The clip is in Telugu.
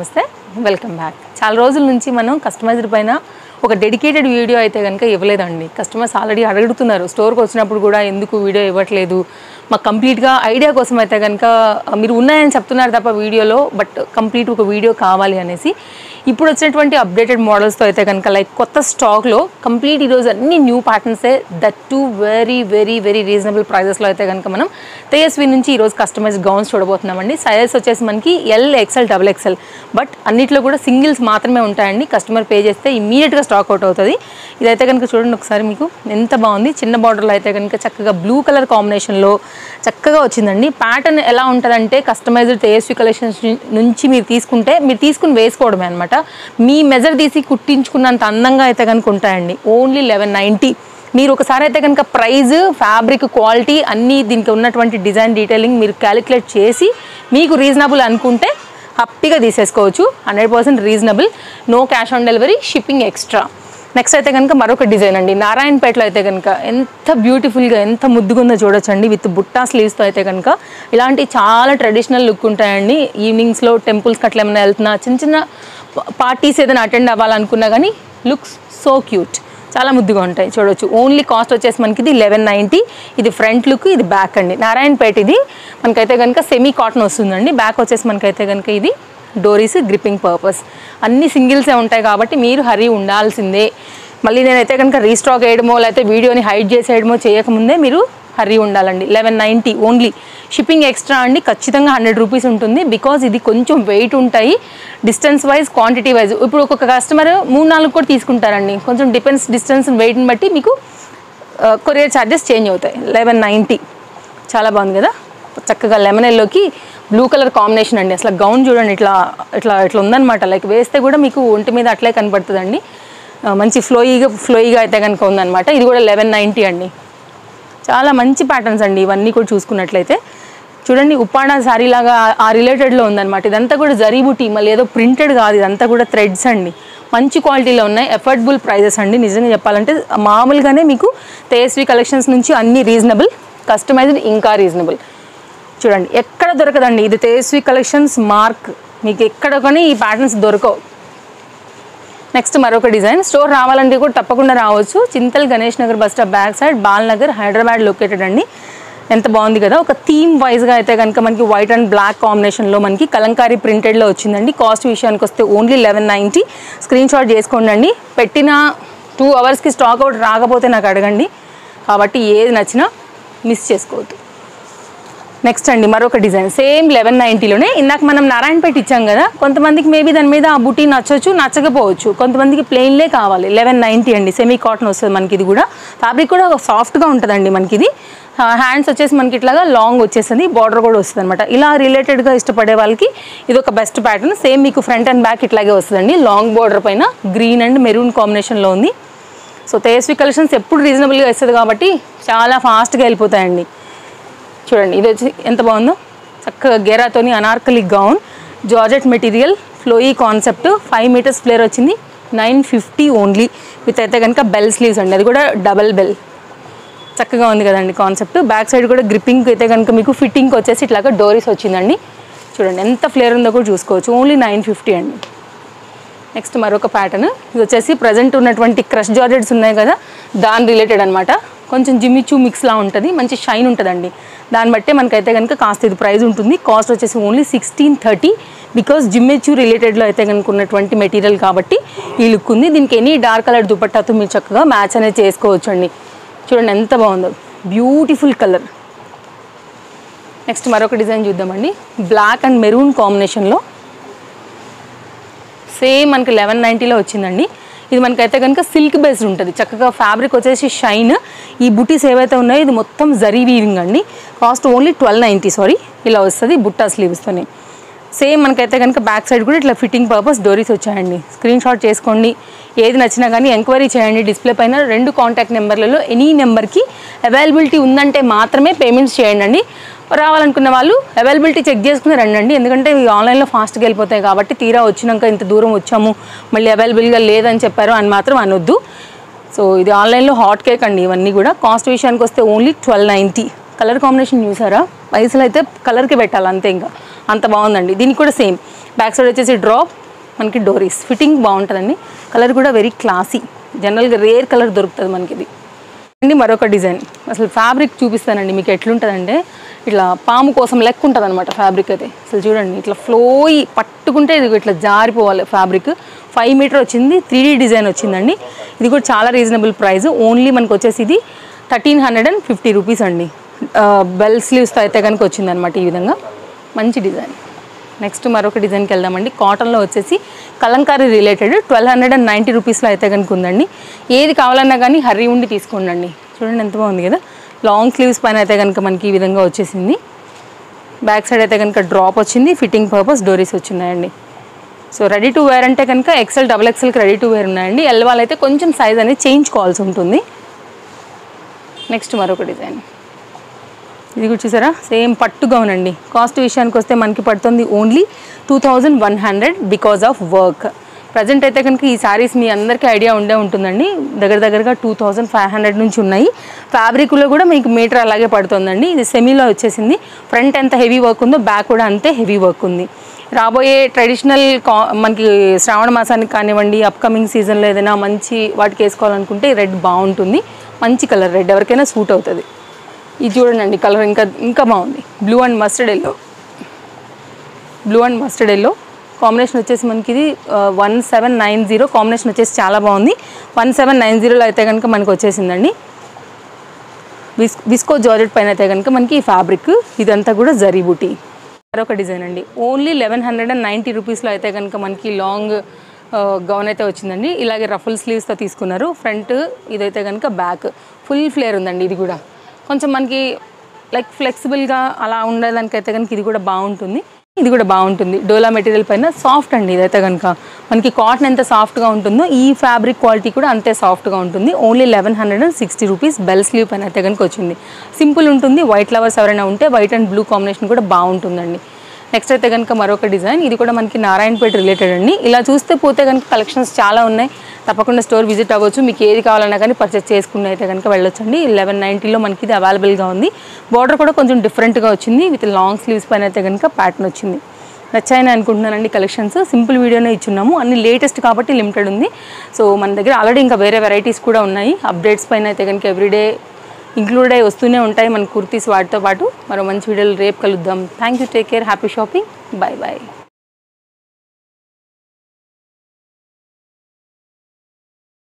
నమస్తే వెల్కమ్ బ్యాక్. చాలా రోజుల నుంచి మనం కస్టమైజ్డ్ పైన ఒక డెడికేటెడ్ వీడియో అయితే కనుక ఇవ్వలేదండి. కస్టమర్స్ ఆల్రెడీ అడుగుతున్నారు, స్టోర్కి వచ్చినప్పుడు కూడా ఎందుకు వీడియో ఇవ్వట్లేదు, మాకు కంప్లీట్గా ఐడియా కోసం అయితే కనుక మీరు ఉన్నాయని చెప్తున్నారు తప్ప వీడియోలో, బట్ కంప్లీట్ ఒక వీడియో కావాలి అనేసి ఇప్పుడు వచ్చినటువంటి అప్డేటెడ్ మోడల్స్తో అయితే కనుక లైక్ కొత్త స్టాక్లో కంప్లీట్ ఈరోజు అన్ని న్యూ ప్యాటర్న్సే, that too very very very reasonable ప్రైజెస్లో అయితే కనుక మనం తేజస్వి నుంచి ఈరోజు కస్టమైజ్డ్ గౌన్స్ చూడబోతున్నామండి. సైజెస్ వచ్చేసి మనకి L, XL, double XL, but అన్నిట్లో కూడా సింగిల్స్ మాత్రమే ఉంటాయండి. కస్టమర్ పే చేస్తే ఇమ్మీడియట్గా స్టాక్ అవుట్ అవుతుంది. ఇదైతే కనుక చూడండి ఒకసారి, మీకు ఎంత బాగుంది. చిన్న బార్డర్లో అయితే కనుక చక్కగా బ్లూ కలర్ కాంబినేషన్లో చక్కగా వచ్చిందండి. ప్యాటర్న్ ఎలా ఉంటుందంటే కస్టమైజ్డ్ తేజస్వి కలెక్షన్స్ నుంచి మీరు తీసుకుని వేసుకోవడమే అనమాట. మీ మెజర్ తీసి కుట్టించుకున్నంత అందంగా అయితే కనుక ఉంటాయండి. ఓన్లీ 1190. మీరు ఒకసారి అయితే కనుక ప్రైజ్, ఫ్యాబ్రిక్ క్వాలిటీ అన్నీ దీనికి ఉన్నటువంటి డిజైన్ డీటెయిలింగ్ మీరు క్యాలిక్యులేట్ చేసి మీకు రీజనబుల్ అనుకుంటే హ్యాపీగా తీసేసుకోవచ్చు. 100% reasonable, no cash on delivery, shipping extra. Next అయితే కనుక మరొక డిజైన్ అండి. నారాయణపేటలో అయితే కనుక ఎంత బ్యూటిఫుల్గా ఎంత ముద్దుగుందో చూడొచ్చండి. విత్ బుట్టా స్లీవ్స్తో అయితే కనుక ఇలాంటి చాలా ట్రెడిషనల్ లుక్ ఉంటాయండి. ఈవినింగ్స్లో టెంపుల్స్కి అట్లా ఏమైనా వెళ్తున్నా, చిన్న చిన్న పార్టీస్ ఏదైనా అటెండ్ అవ్వాలనుకున్నా కానీ లుక్స్ సో క్యూట్, చాలా ముద్దుగా ఉంటాయి. చూడొచ్చు. ఓన్లీ కాస్ట్ వచ్చేసి మనకి ఇది 1190. ఇది ఫ్రంట్ లుక్, ఇది బ్యాక్ అండి. నారాయణపేట ఇది మనకైతే కనుక సెమీ కాటన్ వస్తుందండి. బ్యాక్ వచ్చేసి మనకైతే కనుక ఇది డోరీస్, గ్రిప్పింగ్ పర్పస్. అన్ని సింగిల్సే ఉంటాయి కాబట్టి మీరు హరీ ఉండాల్సిందే. మళ్ళీ నేనైతే కనుక రీస్టాక్ వేయడమో లేకపోతే వీడియోని హైడ్ చేసేయడమో చేయకముందే మీరు హరీ ఉండాలండి. 1190 ఓన్లీ. షిప్పింగ్ ఎక్స్ట్రా అండి, ఖచ్చితంగా 100 రూపీస్ ఉంటుంది. బికాజ్ ఇది కొంచెం వెయిట్ ఉంటాయి, డిస్టెన్స్ వైజ్, క్వాంటిటీ వైజ్. ఇప్పుడు ఒక్కొక్క కస్టమర్ 3-4 కూడా తీసుకుంటారండి. కొంచెం డిపెండ్స్ డిస్టెన్స్, వెయిట్ని బట్టి మీకు కొరియర్ ఛార్జెస్ చేంజ్ అవుతాయి. 1190 చాలా బాగుంది కదా. చక్కగా లెమన్ ఎల్లోకి బ్లూ కలర్ కాంబినేషన్ అండి. అసలు గౌన్ చూడండి, ఇట్లా ఇట్లా ఇట్లా ఉందన్నమాట. లైక్ వేస్తే కూడా మీకు ఒంటి మీద అట్లే కనపడుతుందండి. మంచి ఫ్లోయిగా అయితే కనుక ఉందన్నమాట. ఇది కూడా 1190 అండి. చాలా మంచి ప్యాటర్న్స్ అండి ఇవన్నీ కూడా చూసుకున్నట్లయితే. చూడండి, ఉప్పాడ శారీ లాగా ఆ రిలేటెడ్లో ఉందన్నమాట. ఇదంతా కూడా జరీ బుటీ, మళ్ళీ ఏదో ప్రింటెడ్ కాదు, ఇదంతా కూడా థ్రెడ్స్ అండి. మంచి క్వాలిటీలో ఉన్నాయి, ఎఫర్డబుల్ ప్రైజెస్ అండి. నిజంగా చెప్పాలంటే మామూలుగానే మీకు తేజస్వి కలెక్షన్స్ నుంచి అన్ని రీజనబుల్, కస్టమైజ్డ్ ఇంకా రీజనబుల్. చూడండి, ఎక్కడ దొరకదండి. ఇది తేజస్వి కలెక్షన్స్ మార్క్, మీకు ఎక్కడ కానీ ఈ ప్యాటర్న్స్ దొరకవు. నెక్స్ట్ మరొక డిజైన్. స్టోర్ రావాలంటే కూడా తప్పకుండా రావచ్చు. Chintal Ganesh Nagar bus stop back side, Balnagar, Hyderabad located అండి. ఎంత బాగుంది కదా. ఒక థీమ్ వైజ్గా అయితే కనుక మనకి వైట్ అండ్ బ్లాక్ కాంబినేషన్లో మనకి కలంకారీ ప్రింటెడ్లో వచ్చిందండి. కాస్ట్ విషయానికి వస్తే ఓన్లీ 1190. స్క్రీన్ షాట్ చేసుకోండి అండి. పెట్టిన 2 అవర్స్కి స్టాక్ అవుట్ రాకపోతే నాకు అడగండి. కాబట్టి ఏది నచ్చినా మిస్ చేసుకోవద్దు. నెక్స్ట్ అండి మరొక డిజైన్, సేమ్ 1190లోనే. ఇందాక మనం నారాయణపేట ఇచ్చాం కదా, కొంతమందికి మేబీ దాని మీద ఆ బుటీ నచ్చవచ్చు, నచ్చకపోవచ్చు. కొంతమందికి ప్లెయిన్లే కావాలి. 1190 అండి. సెమీ కాటన్ వస్తుంది మనకి. ఇది కూడా ఫ్యాబ్రిక్ కూడా సాఫ్ట్గా ఉంటుందండి మనకి. ఇది హ్యాండ్స్ వచ్చేసి మనకి ఇట్లాగా లాంగ్ వచ్చేస్తుంది, బార్డర్ కూడా వస్తుంది అనమాట. ఇలా రిలేటెడ్గా ఇష్టపడే వాళ్ళకి ఇది ఒక బెస్ట్ ప్యాటర్న్. సేమ్ మీకు ఫ్రంట్ అండ్ బ్యాక్ ఇట్లాగే వస్తుందండి. లాంగ్ బార్డర్ పైన గ్రీన్ అండ్ మెరూన్ కాంబినేషన్లో ఉంది. సో తేజస్వి కలెక్షన్స్ ఎప్పుడు రీజనబుల్గా ఇస్తుంది కాబట్టి చాలా ఫాస్ట్గా వెళ్ళిపోతాయండి. చూడండి, ఇది వచ్చి ఎంత బాగుందో. చక్కగా గేరాతోని Anarkali gown, georgette material, flowy concept, 5 metres flare వచ్చింది. 950 ఓన్లీ. విత్ అయితే కనుక బెల్ స్లీవ్స్ అండి. అది కూడా డబల్ బెల్. చక్కగా ఉంది కదండి కాన్సెప్ట్. బ్యాక్ సైడ్ కూడా గ్రిప్పింగ్ అయితే కనుక మీకు ఫిట్టింగ్ వచ్చేసి ఇట్లాగా డోరీస్ వచ్చిందండి. చూడండి ఎంత ఫ్లేర్ ఉందో కూడా చూసుకోవచ్చు. ఓన్లీ 950 అండి. నెక్స్ట్ మరొక ప్యాటర్న్. ఇది వచ్చేసి ప్రజెంట్ ఉన్నటువంటి క్రష్ జార్జెట్స్ ఉన్నాయి కదా, దాని రిలేటెడ్ అనమాట. కొంచెం జిమ్మిచూ మిక్స్లా ఉంటుంది, మంచి షైన్ ఉంటుందండి. దాన్ని బట్టే మనకైతే కనుక కాస్త ఇది ప్రైస్ ఉంటుంది. కాస్ట్ వచ్చేసి ఓన్లీ 1630. బికాస్ జిమ్మిచూ రిలేటెడ్లో అయితే కనుక ఉన్నటువంటి మెటీరియల్ కాబట్టి ఈ లుక్ ఉంది. దీనికి ఎనీ డార్క్ కలర్ దుపట్టాతో మీరు చక్కగా మ్యాచ్ అనేది చేసుకోవచ్చు అండి. చూడండి ఎంత బాగుందో, బ్యూటిఫుల్ కలర్. నెక్స్ట్ మరొక డిజైన్ చూద్దామండి. బ్లాక్ అండ్ మెరూన్ కాంబినేషన్లో సేమ్ మనకి 1190లో వచ్చిందండి. ఇది మనకైతే కనుక సిల్క్ బేస్డ్ ఉంటుంది. చక్కగా ఫ్యాబ్రిక్ వచ్చేసి షైన్. ఈ బుటీస్ ఏవైతే ఉన్నాయో ఇది మొత్తం జరీ వీవింగ్ అండి. Cost only 1290. ఇలా వస్తుంది బుట్టా స్లీవ్స్తోని. సేమ్ మనకైతే కనుక బ్యాక్ సైడ్ కూడా ఇట్లా ఫిట్టింగ్ పర్పస్ డోరీస్ వచ్చాయండి. స్క్రీన్ షాట్ చేసుకోండి. ఏది నచ్చినా కానీ ఎంక్వైరీ చేయండి. డిస్ప్లే పైన 2 కాంటాక్ట్ నెంబర్లలో ఎనీ నెంబర్కి అవైలబిలిటీ ఉందంటే మాత్రమే పేమెంట్స్ చేయండి అండి. రావాలనుకున్న వాళ్ళు అవైలబిలిటీ చెక్ చేసుకుని రండి. ఎందుకంటే ఇవి ఆన్లైన్లో ఫాస్ట్గా వెళ్ళిపోతాయి కాబట్టి తీరా వచ్చినాక ఇంత దూరం వచ్చాము మళ్ళీ అవైలబుల్గా లేదని చెప్పారు అని మాత్రం అనొద్దు. సో ఇది ఆన్లైన్లో హాట్ కేక్ అండి ఇవన్నీ కూడా. కాస్ట్ విషయానికి వస్తే ఓన్లీ 1290. కలర్ కాంబినేషన్ చూసారా, పైసలు అయితే కలర్కి పెట్టాలి అంతే, ఇంకా అంత బాగుందండి. దీనికి కూడా సేమ్ బ్యాక్ సైడ్ వచ్చేసి డ్రాప్, మనకి డోరీస్. ఫిట్టింగ్ బాగుంటుందండి. కలర్ కూడా వెరీ క్లాసీ, జనరల్గా రేర్ కలర్ దొరుకుతుంది మనకి ఇది అండి. మరొక డిజైన్ అసలు ఫ్యాబ్రిక్ చూపిస్తానండి మీకు ఎట్లుంటుందంటే ఇట్లా పాము కోసం లెక్క ఉంటుంది అనమాట ఫ్యాబ్రిక్ అయితే. అసలు చూడండి ఇట్లా ఫ్లోయి పట్టుకుంటే ఇది ఇట్లా జారిపోవాలి ఫ్యాబ్రిక్. 5 మీటర్ వచ్చింది, 3D డిజైన్ వచ్చిందండి. ఇది కూడా చాలా రీజనబుల్ ప్రైస్. ఓన్లీ మనకు వచ్చేసి ఇది 1350 రూపీస్ అండి. బెల్ స్లీవ్స్తో అయితే కనుక వచ్చిందనమాట ఈ విధంగా. మంచి డిజైన్. నెక్స్ట్ మరొక డిజైన్కి వెళ్దామండి. కాటన్లో వచ్చేసి కలంకారీ రిలేటెడ్ 1290 రూపీస్లో అయితే కనుక ఉందండి. ఏది కావాలన్నా కానీ హర్రీ ఉండి తీసుకోండి. చూడండి ఎంత బాగుంది కదా. లాంగ్ స్లీవ్స్ పైన అయితే కనుక మనకి ఈ విధంగా వచ్చేసింది. బ్యాక్ సైడ్ అయితే కనుక డ్రాప్ వచ్చింది, ఫిట్టింగ్ పర్పస్ డోరీస్ వచ్చినాయండి. సో రెడీ టు వేర్ అంటే కనుక XL, XXLకి రెడీ టు వేర్ ఉన్నాయండి. ఎల్ వాళ్ళైతే కొంచెం సైజ్ అనేది చేయించుకోవాల్సి ఉంటుంది. నెక్స్ట్ మరొక డిజైన్. ఇది కూడా చూసారా, సేమ్ పట్టు గౌన్ అండి. కాస్ట్ విషయానికి వస్తే మనకి పడుతుంది only 2100 because of work. Present అయితే కనుక ఈ శారీస్ మీ అందరికీ ఐడియా ఉంటుందండి. దగ్గరగా 2500 నుంచి ఉన్నాయి. ఫ్యాబ్రిక్లో కూడా మీకు మీటర్ అలాగే పడుతుందండి. ఇది సెమీలో వచ్చేసింది. ఫ్రంట్ ఎంత హెవీ వర్క్ ఉందో బ్యాక్ కూడా అంతే హెవీ వర్క్ ఉంది. రాబోయే ట్రెడిషనల్ మనకి శ్రావణ మాసానికి కానివ్వండి, అప్కమింగ్ సీజన్లో ఏదైనా మంచి వాటికి వేసుకోవాలనుకుంటే రెడ్ బాగుంటుంది. మంచి కలర్ రెడ్ ఎవరికైనా సూట్ అవుతుంది. ఇది చూడండి కలర్ ఇంకా బాగుంది. Blue and mustard yellow combination వచ్చేసి మనకి ఇది 1790 కాంబినేషన్ వచ్చేసి చాలా బాగుంది. 1790లో అయితే కనుక మనకు వచ్చేసిందండి. విస్కో జార్జెట్ పైన అయితే కనుక మనకి ఈ ఫ్యాబ్రిక్ ఇదంతా కూడా జరీ బూటీ. మరొక డిజైన్ అండి. ఓన్లీ 1190 రూపీస్లో అయితే కనుక మనకి లాంగ్ గౌన్ అయితే వచ్చిందండి. ఇలాగే రఫుల్ స్లీవ్స్తో తీసుకున్నారు. ఫ్రంట్ ఇదైతే కనుక బ్యాక్ ఫుల్ ఫ్లేర్ ఉందండి. ఇది కూడా కొంచెం మనకి లైక్ ఫ్లెక్సిబుల్గా అలా ఉండడానికైతే కనుక ఇది కూడా బాగుంటుంది. డోలా మెటీరియల్ పైన సాఫ్ట్ అండి. ఇదైతే కనుక మనకి కాటన్ ఎంత సాఫ్ట్గా ఉంటుందో ఈ ఫ్యాబ్రిక్ క్వాలిటీ కూడా అంతే సాఫ్ట్గా ఉంటుంది. Only 1160 rupees. బెల్ స్లీవ్ పైన అయితే కనుక వచ్చింది. సింపుల్ ఉంటుంది. వైట్ ఫ్లవర్స్ ఎవరైనా ఉంటే వైట్ అండ్ బ్లూ కాంబినేషన్ కూడా బాగుంటుందండి. నెక్స్ట్ అయితే కనుక మరొక డిజైన్. ఇది కూడా మనకి నారాయణపేట రిలేటెడ్ అండి. ఇలా చూస్తే పోతే కనుక కలెక్షన్స్ చాలా ఉన్నాయి. తప్పకుండా స్టోర్ విజిట్ అవ్వచ్చు. మీకు ఏది కావాలన్నా కానీ పర్చేస్ చేసుకుని అయితే కనుక వెళ్ళొచ్చండి. 1190లో మనకి ఇది అవైలబుల్గా ఉంది. బార్డర్ కూడా కొంచెం డిఫరెంట్గా వచ్చింది. విత్ లాంగ్ స్లీవ్స్ పైన అయితే కనుక ప్యాటర్న్ వచ్చింది. నచ్చాయని అనుకుంటున్నానండి కలెక్షన్స్. సింపుల్ వీడియోనే ఇచ్చున్నాము. అన్ని లేటెస్ట్ కాబట్టి లిమిటెడ్ ఉంది. సో మన దగ్గర ఆల్రెడీ ఇంకా వేరే వెరైటీస్ కూడా ఉన్నాయి. అప్డేట్స్ పైన అయితే కనుక ఎవ్రీడే ఇంక్లూడ్ అయి వస్తూనే ఉంటాయి మన కుర్తీస్. వాటితో పాటు మరో మంచి వీడియోలు రేపు కలుద్దాం. Thank you. Take care. Happy shopping. By.